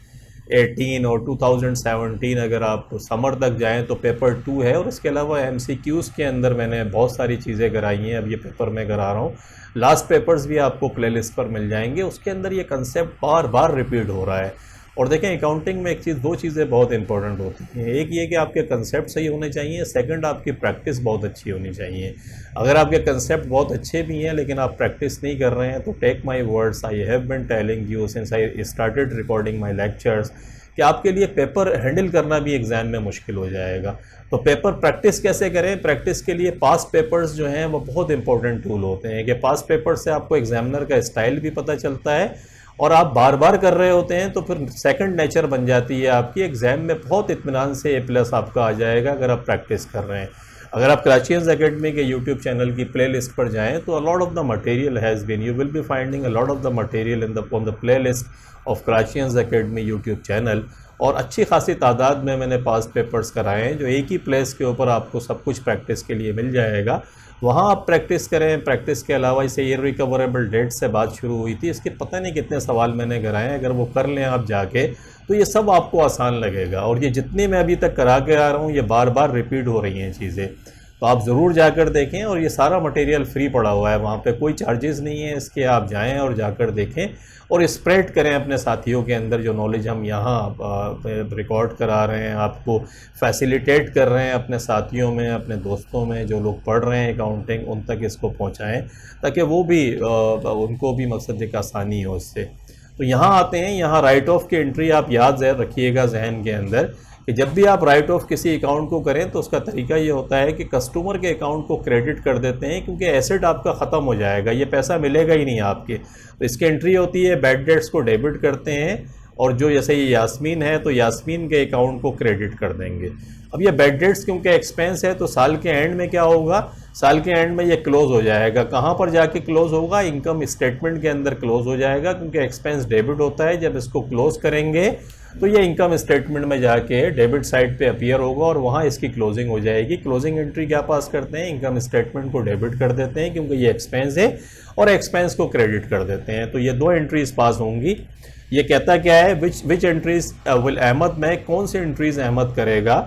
18 और 2017 अगर आप समर तक जाएं तो पेपर 2 है। और इसके अलावा MCQs के अंदर मैंने बहुत सारी चीज़ें कराई हैं। अब ये पेपर मैं करा रहा हूँ, लास्ट पेपर्स भी आपको प्लेलिस्ट पर मिल जाएंगे। उसके अंदर ये कंसेप्ट बार बार रिपीट हो रहा है। और देखें अकाउंटिंग में दो चीज़ें बहुत इंपॉर्टेंट होती हैं। एक ये कि आपके कंसेप्ट सही होने चाहिए, सेकंड आपकी प्रैक्टिस बहुत अच्छी होनी चाहिए। अगर आपके कंसेप्ट बहुत अच्छे भी हैं लेकिन आप प्रैक्टिस नहीं कर रहे हैं, तो take my words, I have been telling you since I started recording my lectures कि आपके लिए पेपर हैंडल करना भी एग्ज़ाम में मुश्किल हो जाएगा। तो पेपर प्रैक्टिस कैसे करें? प्रैक्टिस के लिए पास्ट पेपर्स जो हैं वो बहुत इंपॉर्टेंट टूल होते हैं कि पास्ट पेपर से आपको एग्जामिनर का स्टाइल भी पता चलता है और आप बार बार कर रहे होते हैं तो फिर सेकंड नेचर बन जाती है आपकी। एग्ज़ाम में बहुत इत्मीनान से A+ आपका आ जाएगा अगर आप प्रैक्टिस कर रहे हैं। अगर आप कराचीज एकेडमी के यूट्यूब चैनल की प्लेलिस्ट पर जाएं तो a lot of the material has been, you will be finding a lot of the material on the playlist of Karachi's Academy YouTube channel. और अच्छी खासी तादाद में मैंने पास्ट पेपर्स कराए हैं जो एक ही प्लेस के ऊपर आपको सब कुछ प्रैक्टिस के लिए मिल जाएगा। वहाँ आप प्रैक्टिस करें। प्रैक्टिस के अलावा इसे इररिकवरेबल डेट से बात शुरू हुई थी, इसके पता नहीं कितने सवाल मैंने कराए हैं, अगर वो कर लें आप जाके तो ये सब आपको आसान लगेगा। और ये जितनी मैं अभी तक करा के आ रहा हूँ ये बार बार रिपीट हो रही हैं चीज़ें, तो आप ज़रूर जाकर देखें। और ये सारा मटेरियल फ्री पड़ा हुआ है, वहाँ पे कोई चार्जेस नहीं है इसके, आप जाएं और जाकर देखें और स्प्रेड करें अपने साथियों के अंदर। जो नॉलेज हम यहाँ रिकॉर्ड करा रहे हैं आपको फैसिलिटेट कर रहे हैं अपने साथियों में, अपने दोस्तों में जो लोग पढ़ रहे हैं अकाउंटिंग, उन तक इसको पहुँचाएँ ताकि वो भी उनको भी मकसद एक आसानी हो इससे। तो यहाँ आते हैं, यहाँ राइट ऑफ की एंट्री आप याद रखिएगा जहन के अंदर कि जब भी आप राइट ऑफ किसी अकाउंट को करें तो उसका तरीका ये होता है कि कस्टमर के अकाउंट को क्रेडिट कर देते हैं, क्योंकि एसेट आपका ख़त्म हो जाएगा, ये पैसा मिलेगा ही नहीं आपके। तो इसकी एंट्री होती है, बैड डेट्स को डेबिट करते हैं और जो जैसे ये यास्मीन है तो यास्मीन के अकाउंट को क्रेडिट कर देंगे। अब ये बैड डेट्स क्योंकि एक्सपेंस है तो साल के एंड में क्या होगा, साल के एंड में ये क्लोज हो जाएगा। कहाँ पर जाके क्लोज होगा, इनकम स्टेटमेंट के अंदर क्लोज हो जाएगा, क्योंकि एक्सपेंस डेबिट होता है। जब इसको क्लोज करेंगे तो ये इनकम स्टेटमेंट में जाके डेबिट साइड पे अपीयर होगा और वहाँ इसकी क्लोजिंग हो जाएगी। क्लोजिंग एंट्री क्या पास करते हैं, इनकम स्टेटमेंट को डेबिट कर देते हैं क्योंकि ये एक्सपेंस है, और एक्सपेंस को क्रेडिट कर देते हैं। तो ये दो एंट्रीज पास होंगी। ये कहता क्या है, विच एंट्रीज विल अहमद, में कौन सी एंट्रीज अहमद करेगा।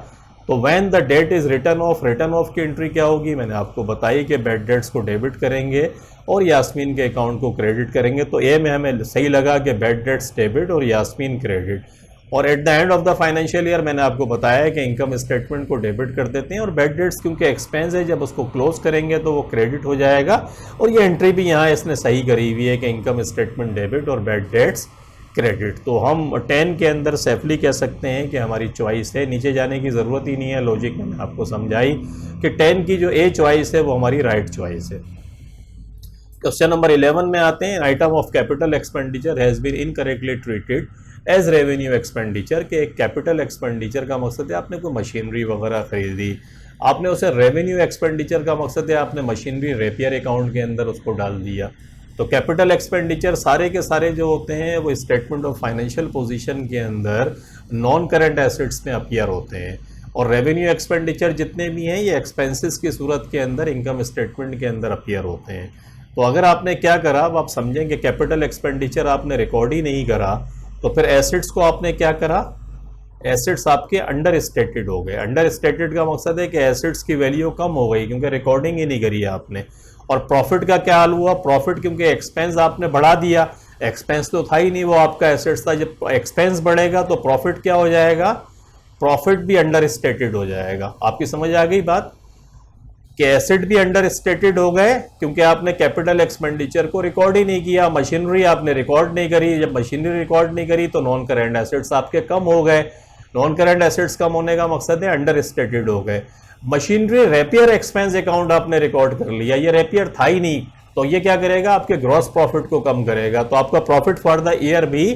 तो when the that is return of, return of की एंट्री क्या होगी, मैंने आपको बताई कि बैड डेट्स को डेबिट करेंगे और यास्मीन के अकाउंट को क्रेडिट करेंगे। तो ए में हमें सही लगा कि बैड डेट्स डेबिट और यास्मीन क्रेडिट। और at the end of the financial year मैंने आपको बताया है कि इनकम स्टेटमेंट को डेबिट कर देते हैं और बैड डेट्स क्योंकि एक्सपेंस है, जब उसको क्लोज करेंगे तो वो क्रेडिट हो जाएगा। और ये एंट्री भी यहाँ इसने सही करी हुई है कि इनकम स्टेटमेंट डेबिट और बैड डेट्स क्रेडिट। तो हम 10 के अंदर सेफली कह सकते हैं कि हमारी चॉइस है, नीचे जाने की ज़रूरत ही नहीं है। लॉजिक मैंने आपको समझाई कि 10 की जो ए चॉइस है वो हमारी राइट चॉइस है। क्वेश्चन नंबर 11 में आते हैं। Item of capital expenditure has been incorrectly treated as revenue expenditure. के एक कैपिटल एक्सपेंडिचर का मकसद है आपने कोई मशीनरी वगैरह खरीदी, आपने उसे रेवेन्यू एक्सपेंडिचर का मकसद है आपने मशीनरी रेपियर अकाउंट के अंदर उसको डाल दिया। तो कैपिटल एक्सपेंडिचर सारे के सारे जो होते हैं वो स्टेटमेंट ऑफ फाइनेंशियल पोजीशन के अंदर नॉन करंट एसेट्स में अपीयर होते हैं, और रेवेन्यू एक्सपेंडिचर जितने भी हैं ये एक्सपेंसेस की सूरत के अंदर इनकम स्टेटमेंट के अंदर अपीयर होते हैं। तो अगर आपने क्या करा, अब आप समझेंगे कैपिटल एक्सपेंडिचर आपने रिकॉर्ड ही नहीं करा तो फिर एसेट्स को आपने क्या करा, एसेट्स आपके अंडर स्टेटेड हो गए। अंडर स्टेटेड का मकसद है कि एसेट्स की वैल्यू कम हो गई क्योंकि रिकॉर्डिंग ही नहीं करी आपने। और प्रॉफिट का क्या हाल हुआ, प्रॉफिट क्योंकि एक्सपेंस आपने बढ़ा दिया, एक्सपेंस तो था ही नहीं, वो आपका एसेट्स था। जब एक्सपेंस बढ़ेगा तो प्रॉफिट क्या हो जाएगा, प्रॉफिट भी अंडर स्टेटेड हो जाएगा। आपकी समझ आ गई बात कि एसेट भी अंडर स्टेटेड हो गए क्योंकि आपने कैपिटल एक्सपेंडिचर को रिकॉर्ड ही नहीं किया, मशीनरी आपने रिकॉर्ड नहीं करी। जब मशीनरी रिकॉर्ड नहीं करी तो नॉन करंट एसेट्स आपके कम हो गए। नॉन करंट एसेट्स कम होने का मकसद है अंडर स्टेटेड हो गए। मशीनरी रेपियर एक्सपेंस अकाउंट आपने रिकॉर्ड कर लिया, ये रेपियर था ही नहीं, तो ये क्या करेगा, आपके ग्रॉस प्रॉफिट को कम करेगा, तो आपका प्रॉफिट फॉर द ईयर भी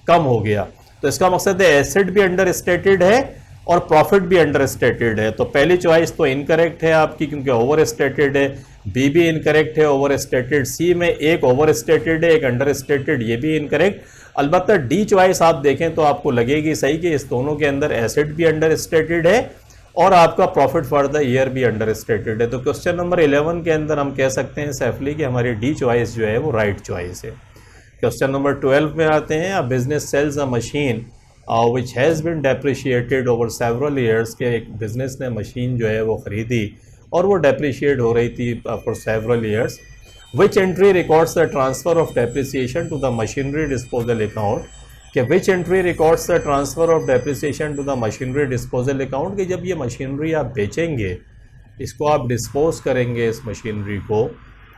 कम हो गया। तो इसका मकसद है एसेट भी अंडर स्टेटेड है और प्रॉफिट भी अंडर स्टेटेड है। तो पहली चॉइस तो इनकरेक्ट है आपकी क्योंकि ओवर स्टेटेड है, बी भी इनकरेक्ट है ओवर स्टेटेड, सी में एक ओवर स्टेटेड है एक अंडर स्टेटेड, ये भी इनकरेक्ट। अलबत्ता डी चॉइस आप देखें तो आपको लगेगी सही कि इस दोनों के अंदर एसेट भी अंडर स्टेटेड है और आपका प्रॉफिट फॉर द ईयर भी अंडर स्टेटेड है। तो क्वेश्चन नंबर 11 के अंदर हम कह सकते हैं सेफली कि हमारी डी चॉइस जो है वो राइट चॉइस है। क्वेश्चन नंबर 12 में आते हैं। A business sells a machine which has been depreciated over several years. के एक बिजनेस ने मशीन जो है वो ख़रीदी और वो डेप्रिशिएट हो रही थी for several years. Which entry records the transfer of depreciation to the machinery disposal account. कि which entry records the transfer of depreciation to the machinery disposal account. कि जब ये मशीनरी आप बेचेंगे, इसको आप डिस्पोज करेंगे इस मशीनरी को,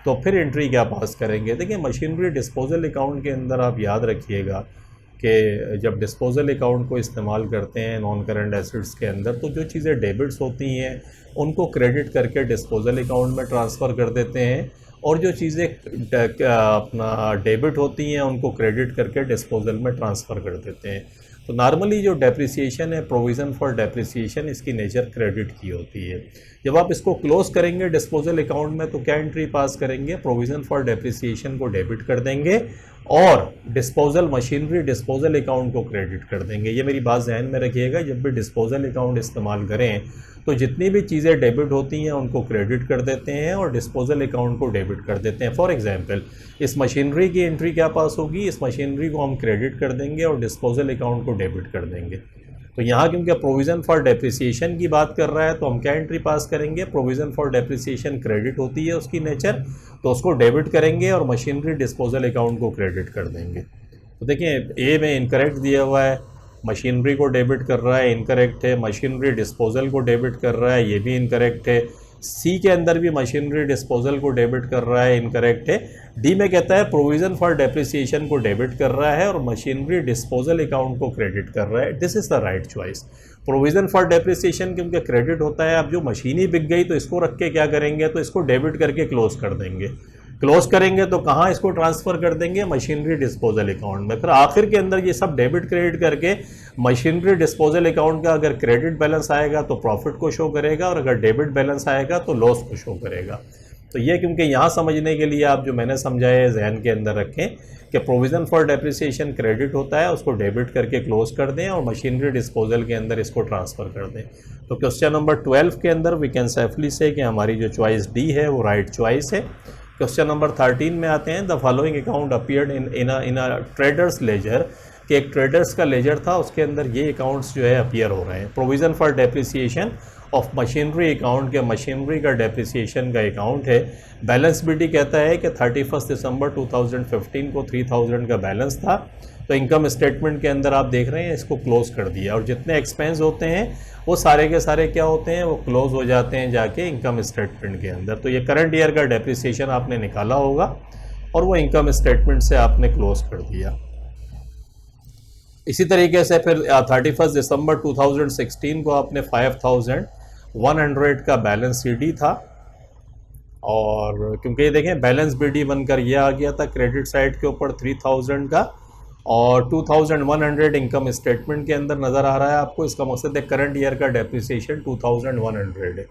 तो फिर एंट्री क्या पास करेंगे। देखिए मशीनरी डिस्पोजल अकाउंट के अंदर आप याद रखिएगा कि जब डिस्पोजल अकाउंट को इस्तेमाल करते हैं नॉन करंट एसेट्स के अंदर, तो जो चीज़ें डेबिट्स होती हैं उनको क्रेडिट करके डिस्पोजल अकाउंट में ट्रांसफ़र कर देते हैं और जो चीज़ें अपना डेबिट होती हैं उनको क्रेडिट करके डिस्पोजल में ट्रांसफ़र कर देते हैं। तो नॉर्मली जो डेप्रिसिएशन है, प्रोविज़न फॉर डेप्रिसिएशन, इसकी नेचर क्रेडिट की होती है। जब आप इसको क्लोज करेंगे डिस्पोजल अकाउंट में तो क्या एंट्री पास करेंगे, प्रोविज़न फॉर डेप्रिसिएशन को डेबिट कर देंगे और डिस्पोजल मशीनरी डिस्पोजल अकाउंट को क्रेडिट कर देंगे। ये मेरी बात ध्यान में रखिएगा, जब भी डिस्पोजल अकाउंट इस्तेमाल करें तो जितनी भी चीज़ें डेबिट होती हैं उनको क्रेडिट कर देते हैं और डिस्पोजल अकाउंट को डेबिट कर देते हैं। फॉर एग्जांपल, इस मशीनरी की एंट्री क्या पास होगी, इस मशीनरी को हम क्रेडिट कर देंगे और डिस्पोजल अकाउंट को डेबिट कर देंगे। तो यहाँ क्योंकि प्रोविज़न फॉर डेप्रिसिएशन की बात कर रहा है तो हम क्या एंट्री पास करेंगे, प्रोविज़न फॉर डेप्रिसिएशन क्रेडिट होती है उसकी नेचर, तो उसको डेबिट करेंगे और मशीनरी डिस्पोजल अकाउंट को क्रेडिट कर देंगे। तो देखिए ए में इनकरेक्ट दिया हुआ है, मशीनरी को डेबिट कर रहा है, इनकरेक्ट है। मशीनरी डिस्पोजल को डेबिट कर रहा है, ये भी इनकरेक्ट है। सी के अंदर भी मशीनरी डिस्पोजल को डेबिट कर रहा है, इनकरेक्ट है। डी में कहता है प्रोविज़न फॉर डेप्रिसिएशन को डेबिट कर रहा है और मशीनरी डिस्पोजल अकाउंट को क्रेडिट कर रहा है। This is the right choice. Provision for depreciation क्योंकि क्रेडिट होता है, अब जो मशीन ही बिक गई तो इसको रख के क्या करेंगे, तो इसको डेबिट करके क्लोज कर देंगे। क्लोज करेंगे तो कहाँ इसको ट्रांसफ़र कर देंगे, मशीनरी डिस्पोजल अकाउंट में। फिर आखिर के अंदर ये सब डेबिट क्रेडिट करके मशीनरी डिस्पोजल अकाउंट का अगर क्रेडिट बैलेंस आएगा तो प्रॉफिट को शो करेगा और अगर डेबिट बैलेंस आएगा तो लॉस को शो करेगा। तो ये क्योंकि यहाँ समझने के लिए आप जो मैंने समझाया है जहन के अंदर रखें कि प्रोविज़न फॉर डेप्रिसिएशन क्रेडिट होता है, उसको डेबिट करके क्लोज कर दें और मशीनरी डिस्पोजल के अंदर इसको ट्रांसफ़र कर दें। तो क्वेश्चन नंबर 12 के अंदर वी कैन सेफली से कि हमारी जो चॉइस डी है वो राइट चॉइस है। क्वेश्चन नंबर 13 में आते हैं, the following account appeared in a traders ledger, कि एक ट्रेडर्स का लेजर था उसके अंदर ये अकाउंट्स जो है अपीयर हो रहे हैं। Provision for depreciation of machinery account, के मशीनरी का डेप्रिसिएशन का अकाउंट है। बैलेंस बीटी कहता है कि 31 दिसंबर 2015 को 3000 का बैलेंस था। तो इनकम स्टेटमेंट के अंदर आप देख रहे हैं इसको क्लोज कर दिया और जितने एक्सपेंस होते हैं वो सारे के सारे क्या होते हैं, वो क्लोज हो जाते हैं जाके इनकम स्टेटमेंट के अंदर। तो ये करंट ईयर का डेप्रिसिएशन आपने निकाला होगा और वो इनकम स्टेटमेंट से आपने क्लोज कर दिया। इसी तरीके से फिर 31 दिसंबर 2016 को आपने 5100 का बैलेंस सीडी था और क्योंकि ये देखें बैलेंस बीडी बनकर ये आ गया था क्रेडिट साइड के ऊपर 3000 का और 2100 इनकम स्टेटमेंट के अंदर नज़र आ रहा है आपको। इसका मकसद है करंट ईयर का डेप्रिसिएशन 2100 है।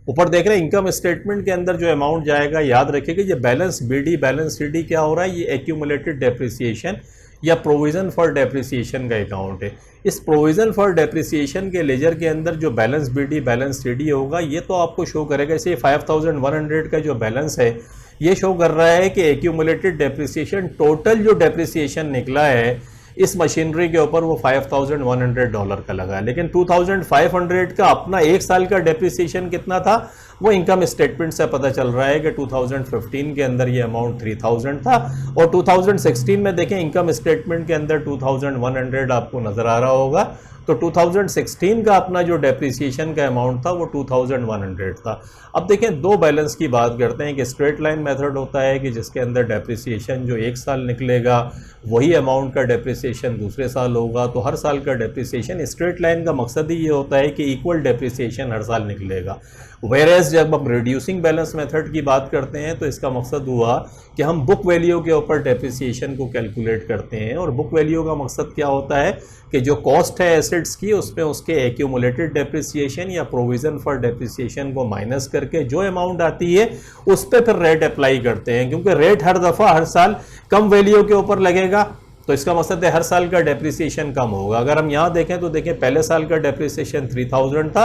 ऊपर देख रहे हैं इनकम स्टेटमेंट के अंदर जो अमाउंट जाएगा, याद रखिएगा ये बैलेंस बीडी बैलेंस सीडी क्या हो रहा है, ये एक्यूमुलेटेड डेप्रिसिएशन या प्रोविज़न फॉर डेप्रिसिएशन का अकाउंट है। इस प्रोविज़न फॉर डेप्रिसिएशन के लेजर के अंदर जो बैलेंस बीडी बैलेंस सीडी होगा ये तो आपको शो करेगा। इसे 5100 का जो बैलेंस है ये शो कर रहा है कि एक्यूमुलेटेड डेप्रिसिएशन, टोटल जो डेप्रिसिएशन निकला है इस मशीनरी के ऊपर वो $5100 का लगा, लेकिन 2500 का अपना एक साल का डेप्रिसिएशन कितना था वो इनकम स्टेटमेंट से पता चल रहा है कि 2015 के अंदर ये अमाउंट 3000 था और 2016 में देखें इनकम स्टेटमेंट के अंदर 2100 आपको नज़र आ रहा होगा। तो 2016 का अपना जो डेप्रिसिएशन का अमाउंट था वो 2100 था। अब देखें दो बैलेंस की बात करते हैं कि स्ट्रेट लाइन मेथड होता है कि जिसके अंदर डेप्रिसिएशन जो एक साल निकलेगा वही अमाउंट का डेप्रिसिएशन दूसरे साल होगा। तो हर साल का डेप्रिसिएशन, स्ट्रेट लाइन का मकसद ही ये होता है कि इक्वल डेप्रिसिएशन हर साल निकलेगा। वेरेज जब हम रिड्यूसिंग बैलेंस मेथड की बात करते हैं तो इसका मकसद हुआ कि हम बुक वैल्यू के ऊपर डेप्रिसिएशन को कैलकुलेट करते हैं और बुक वैल्यू का मकसद क्या होता है कि जो कॉस्ट है एसेट्स की उसमें उसके एक्यूमुलेटेड डेप्रिसिएशन या प्रोविज़न फॉर डेप्रिसिएशन को माइनस करके जो अमाउंट आती है उस पर फिर रेट अप्लाई करते हैं, क्योंकि रेट हर दफ़ा हर साल कम वैल्यू के ऊपर लगेगा तो इसका मकसद है हर साल का डेप्रिसिएशन कम होगा। अगर हम यहाँ देखें तो देखें पहले साल का डेप्रिसिएशन 3000 था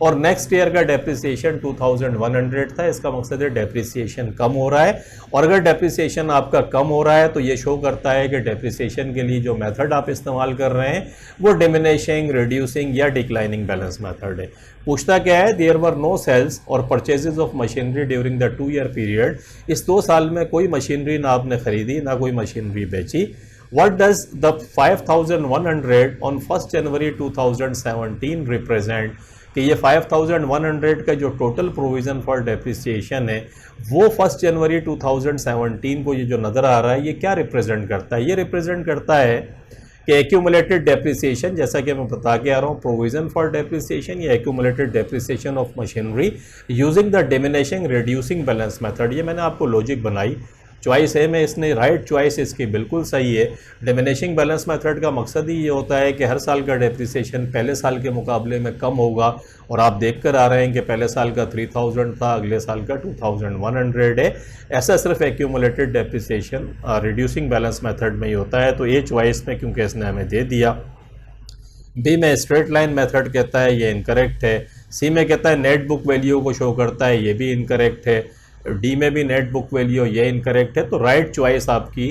और नेक्स्ट ईयर का डेप्रिसिएशन 2100 था। इसका मकसद है डेप्रिसिएशन कम हो रहा है और अगर डेप्रिसिएशन आपका कम हो रहा है तो ये शो करता है कि डेप्रिसिएशन के लिए जो मेथड आप इस्तेमाल कर रहे हैं वो डिमिनिशिंग, रिड्यूसिंग या डिक्लाइनिंग बैलेंस मेथड है। पूछता क्या है, देयर वर नो सेल्स और purchases of machinery during the 2 year period. इस 2 साल में कोई मशीनरी ना आपने खरीदी ना कोई मशीनरी बेची। What does the 5100 on 1st January 2017 represent? कि ये 5100 का जो टोटल प्रोविज़न फॉर डेप्रिसिएशन है वो 1 जनवरी 2017 को ये जो नज़र आ रहा है ये क्या रिप्रेजेंट करता है? ये रिप्रेजेंट करता है कि एक्यूमुलेटेड डेप्रिसिएशन, जैसा कि मैं बता के आ रहा हूँ, प्रोविजन फॉर डेप्रिसिएशन या accumulated depreciation of machinery using the diminishing reducing balance method. ये मैंने आपको लॉजिक बनाई, चॉइस है में इसने राइट चॉइस इसकी बिल्कुल सही है। डिमिनिशिंग बैलेंस मेथड का मकसद ही ये होता है कि हर साल का डेप्रिसिएशन पहले साल के मुकाबले में कम होगा, और आप देख कर आ रहे हैं कि पहले साल का 3000 था, अगले साल का 2100 है। ऐसा सिर्फ accumulated depreciation reducing balance method में ही होता है। तो ए चॉइस में क्योंकि इसने हमें दे दिया। बी में स्ट्रेट लाइन मेथड कहता है, ये इनकरेक्ट है। सी में कहता है नेट बुक वैल्यू को शो करता है, ये भी इनकरेक्ट है। डी में भी नेट बुक वैल्यू, ये इनकरेक्ट है। तो राइट चॉइस आपकी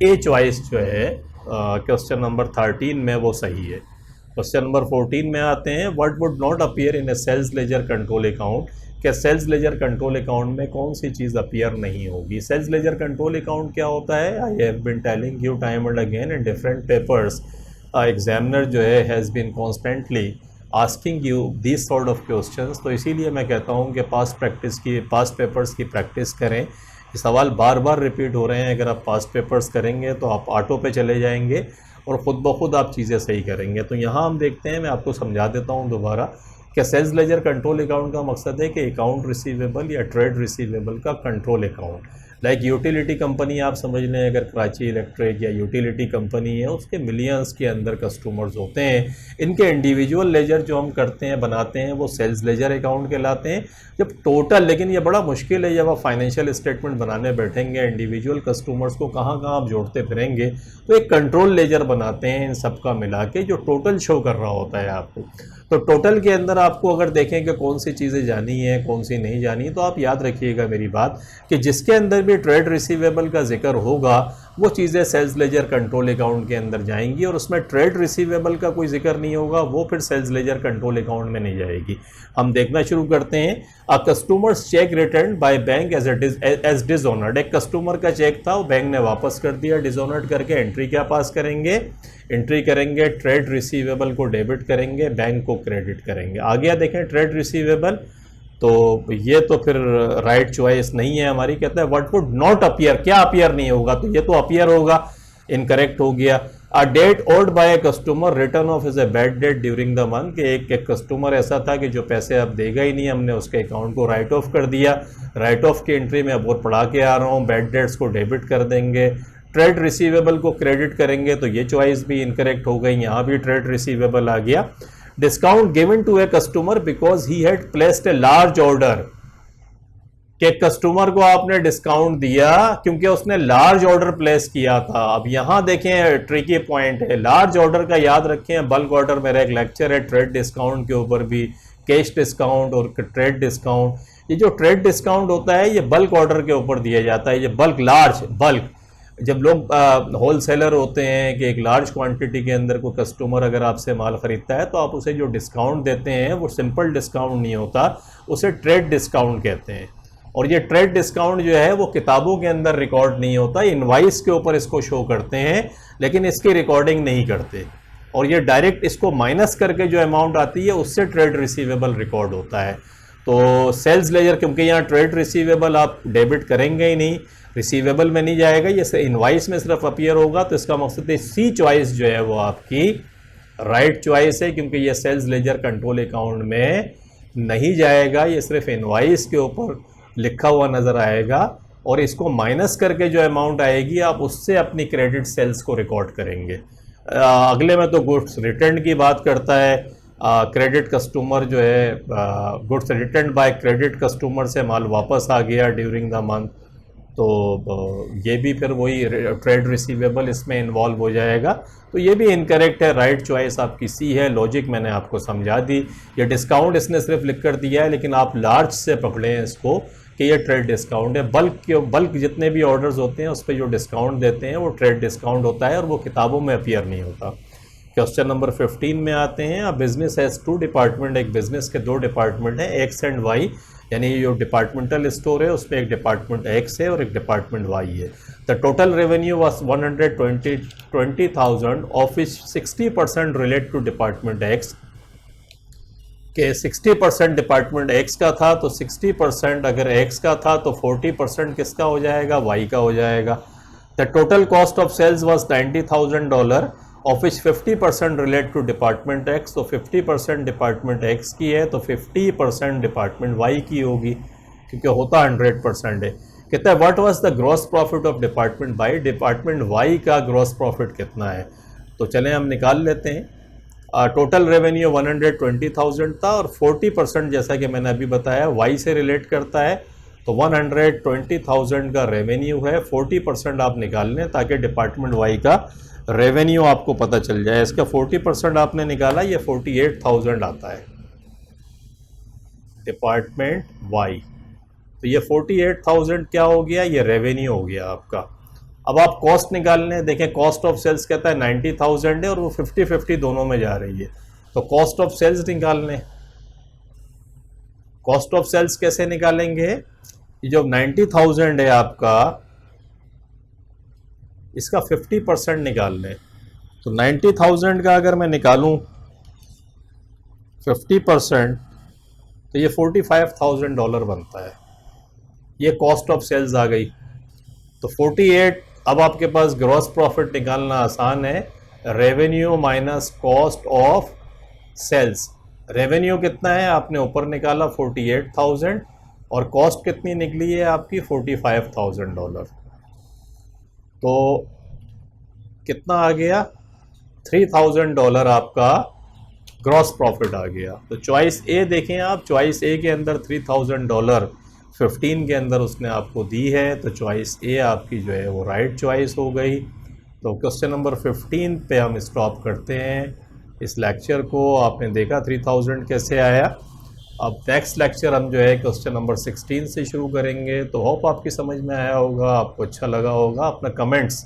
ए चॉइस जो है क्वेश्चन नंबर 13 में वो सही है। क्वेश्चन नंबर 14 में आते हैं, what would not appear in a sales ledger control account. क्या सेल्स लेजर कंट्रोल अकाउंट में कौन सी चीज़ अपीयर नहीं होगी। सेल्स लेजर कंट्रोल अकाउंट क्या होता है, I have been telling you time and again in different papers, examiner जो है has been constantly asking you this sort of questions. तो इसीलिए मैं कहता हूँ कि पास्ट पेपर्स की प्रैक्टिस करें। ये सवाल बार बार रिपीट हो रहे हैं, अगर आप पास्ट पेपर्स करेंगे तो आप ऑटो पे चले जाएंगे और ख़ुद ब खुद आप चीज़ें सही करेंगे। तो यहाँ हम देखते हैं, मैं आपको समझा देता हूँ दोबारा कि सेल्स लेजर कंट्रोल अकाउंट का मकसद है कि अकाउंट रिसीवेबल या ट्रेड रिसीवेबल का control account, like utility company आप समझ लें, अगर कराची इलेक्ट्रिक या यूटिलिटी कंपनी है, उसके मिलियंस के अंदर कस्टमर्स होते हैं। इनके इंडिविजुअल लेजर जो हम करते हैं बनाते हैं वो सेल्स लेजर अकाउंट कहलाते हैं। जब टोटल, लेकिन ये बड़ा मुश्किल है, जब आप फाइनेंशियल स्टेटमेंट बनाने बैठेंगे इंडिविजुअल कस्टमर्स को कहाँ कहाँ आप जोड़ते फिरेंगे, तो एक कंट्रोल लेजर बनाते हैं इन सब का मिला के जो टोटल शो कर रहा होता है आपको। तो टोटल के अंदर आपको अगर देखें कि कौन सी चीज़ें जानी है कौन सी नहीं जानी, तो आप याद रखिएगा मेरी बात कि जिसके अंदर भी ट्रेड रिसीवेबल का जिक्र होगा वो चीज़ें सेल्स लेजर कंट्रोल अकाउंट के अंदर जाएंगी, और उसमें ट्रेड रिसीवेबल का कोई जिक्र नहीं होगा वो फिर सेल्स लेजर कंट्रोल अकाउंट में नहीं जाएगी। हम देखना शुरू करते हैं। A customer's cheque returned by bank as dishonoured. एक कस्टमर का चेक था, वो बैंक ने वापस कर दिया डिसऑनर्ड करके। एंट्री क्या पास करेंगे, एंट्री करेंगे ट्रेड रिसीवेबल को डेबिट करेंगे, बैंक को क्रेडिट करेंगे। आगे देखें ट्रेड रिसीवेबल, तो ये तो फिर राइट चॉइस नहीं है हमारी। कहता है व्हाट वुड नॉट अपीयर, क्या अपीयर नहीं होगा, तो ये तो अपीयर होगा, इनकरेक्ट हो गया। A debt owed by a customer written off is a bad debt during the month, कि एक कस्टमर ऐसा था कि जो पैसे अब देगा ही नहीं, हमने उसके अकाउंट को राइट ऑफ कर दिया। राइट ऑफ की एंट्री में अब और पढ़ा के आ रहा हूँ, बैड डेट्स को डेबिट कर देंगे, ट्रेड रिसीवेबल को क्रेडिट करेंगे, तो ये चॉइस भी इनकरेक्ट हो गई, यहाँ भी ट्रेड रिसीवेबल आ गया। Discount given to a customer because he had placed a large order, कि कस्टमर को आपने डिस्काउंट दिया क्योंकि उसने लार्ज ऑर्डर प्लेस किया था। अब यहां देखें ट्रिकी पॉइंट है, लार्ज ऑर्डर का याद रखें, बल्क ऑर्डर मेरा एक लेक्चर है ट्रेड डिस्काउंट के ऊपर भी, कैश डिस्काउंट और ट्रेड डिस्काउंट। ये जो ट्रेड डिस्काउंट होता है ये बल्क ऑर्डर के ऊपर दिया जाता है, ये बल्क, लार्ज बल्क। जब लोग होल सेलर होते हैं कि एक लार्ज क्वांटिटी के अंदर कोई कस्टमर अगर आपसे माल ख़रीदता है तो आप उसे जो डिस्काउंट देते हैं वो सिंपल डिस्काउंट नहीं होता, उसे ट्रेड डिस्काउंट कहते हैं। और ये ट्रेड डिस्काउंट जो है वो किताबों के अंदर रिकॉर्ड नहीं होता, इनवाइस के ऊपर इसको शो करते हैं लेकिन इसकी रिकॉर्डिंग नहीं करते, और ये डायरेक्ट इसको माइनस करके जो अमाउंट आती है उससे ट्रेड रिसीवेबल रिकॉर्ड होता है। तो सेल्स लेजर, क्योंकि यहाँ ट्रेड रिसीवेबल आप डेबिट करेंगे ही नहीं, रिसीवेबल में नहीं जाएगा, ये इनवाइस में सिर्फ अपीयर होगा, तो इसका मकसद है सी चॉइस जो है वो आपकी राइट चॉइस है, क्योंकि ये सेल्स लेजर कंट्रोल अकाउंट में नहीं जाएगा, ये सिर्फ इनवाइस के ऊपर लिखा हुआ नज़र आएगा, और इसको माइनस करके जो अमाउंट आएगी आप उससे अपनी क्रेडिट सेल्स को रिकॉर्ड करेंगे। अगले में तो गुड्स रिटर्न की बात करता है, क्रेडिट कस्टमर जो है goods return by credit customer से माल वापस आ गया ड्यूरिंग द मंथ, तो ये भी फिर वही ट्रेड रिसीवेबल इसमें इन्वॉल्व हो जाएगा, तो ये भी इनकरेक्ट है। राइट चॉइस आपकी सी है। लॉजिक मैंने आपको समझा दी। ये डिस्काउंट इसने सिर्फ लिख कर दिया है, लेकिन आप लार्ज से पकड़ें इसको कि ये ट्रेड डिस्काउंट है। बल्क जितने भी ऑर्डर्स होते हैं उस पर जो डिस्काउंट देते हैं वो ट्रेड डिस्काउंट होता है, और वो किताबों में अपीयर नहीं होता। क्वेश्चन नंबर 15 में आते हैं। अब बिजनेस हैज़ टू डिपार्टमेंट, एक बिजनेस के दो डिपार्टमेंट हैं, एक्स एंड वाई, यानी जो डिपार्टमेंटल स्टोर है उसमें एक डिपार्टमेंट एक्स है और एक डिपार्टमेंट वाई है। The total revenue was 120,000 of which 60% relate to department X, के 60% डिपार्टमेंट एक्स का था, तो 60% अगर एक्स का था तो 40% किसका हो जाएगा, वाई का हो जाएगा। The total cost of sales was $90,000 of which 50% relate to department X, तो 50% डिपार्टमेंट एक्स की है तो 50% डिपार्टमेंट वाई की होगी, क्योंकि होता 100% है। कहता है what was the gross profit of department Y, department Y का ग्रॉस प्रॉफिट कितना है। तो चलें हम निकाल लेते हैं। टोटल रेवेन्यू 120,000 था और 40% जैसा कि मैंने अभी बताया वाई से रिलेट करता है, तो 120,000 का रेवेन्यू है, 40% आप निकाल लें ताकि डिपार्टमेंट वाई का रेवेन्यू आपको पता चल जाए। इसका 40% आपने निकाला, ये 48,000 आता है डिपार्टमेंट वाई। तो ये 48,000 क्या हो गया, ये रेवेन्यू हो गया आपका। अब आप कॉस्ट निकाल लें, देखें कॉस्ट ऑफ सेल्स कहता है 90,000 है और वो 50-50 दोनों में जा रही है, तो कॉस्ट ऑफ सेल्स निकाल लें। कॉस्ट ऑफ सेल्स कैसे निकालेंगे, ये जो 90,000 है आपका, इसका 50% निकाल लें। तो 90,000 का अगर मैं निकालूं 50%, तो ये $45,000 बनता है। ये कॉस्ट ऑफ सेल्स आ गई। तो 48, अब आपके पास ग्रॉस प्रॉफिट निकालना आसान है, revenue minus cost of sales. Revenue कितना है आपने ऊपर निकाला 48,000 और कॉस्ट कितनी निकली है आपकी $45,000। तो कितना आ गया, $3,000 आपका ग्रॉस प्रॉफिट आ गया। तो चॉइस ए देखें आप, चॉइस ए के अंदर $3,000 15 के अंदर उसने आपको दी है, तो चॉइस ए आपकी जो है वो राइट चॉइस हो गई। तो क्वेश्चन नंबर 15 पे हम स्टॉप करते हैं इस लेक्चर को। आपने देखा 3,000 कैसे आया। अब नेक्स्ट लेक्चर हम जो है क्वेश्चन नंबर 16 से शुरू करेंगे। तो होप आपकी समझ में आया होगा, आपको अच्छा लगा होगा। अपना कमेंट्स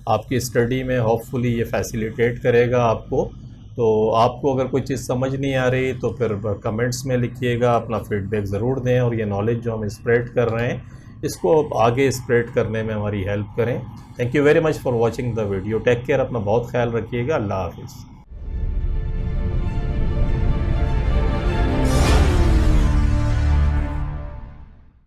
आपकी स्टडी में होपफुली ये फैसिलिटेट करेगा आपको। तो आपको अगर कोई चीज़ समझ नहीं आ रही तो फिर कमेंट्स में लिखिएगा, अपना फीडबैक ज़रूर दें और ये नॉलेज जो हम स्प्रेड कर रहे हैं इसको आगे स्प्रेड करने में हमारी हेल्प करें। Thank you very much for watching the video. Take care, अपना बहुत ख्याल रखिएगा। अल्लाह हाफिज़।